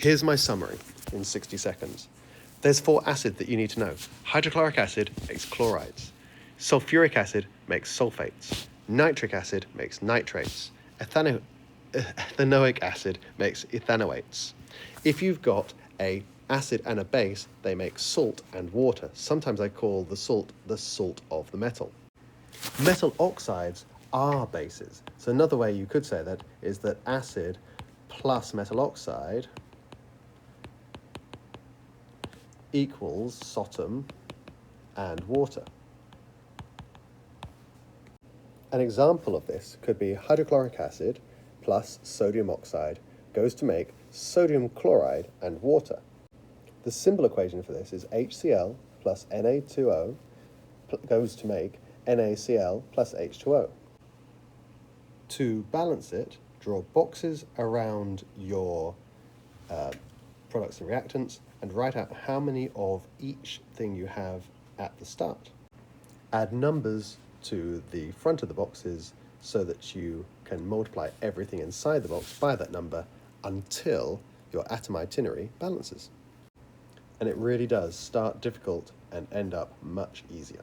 Here's my summary in 60 seconds. There's 4 acids that you need to know. Hydrochloric acid makes chlorides. Sulfuric acid makes sulfates. Nitric acid makes nitrates. Ethanoic acid makes ethanoates. If you've got an acid and a base, they make salt and water. Sometimes I call the salt of the metal. Metal oxides are bases. So another way you could say that is that acid plus metal oxide equals sodium and water. An example of this could be hydrochloric acid plus sodium oxide goes to make sodium chloride and water. The simple equation for this is HCl plus Na2O goes to make NaCl plus H2O. To balance it, draw boxes around your products and reactants and write out how many of each thing you have at the start. Add numbers to the front of the boxes so that you can multiply everything inside the box by that number until your atom itinerary balances. And it really does start difficult and end up much easier.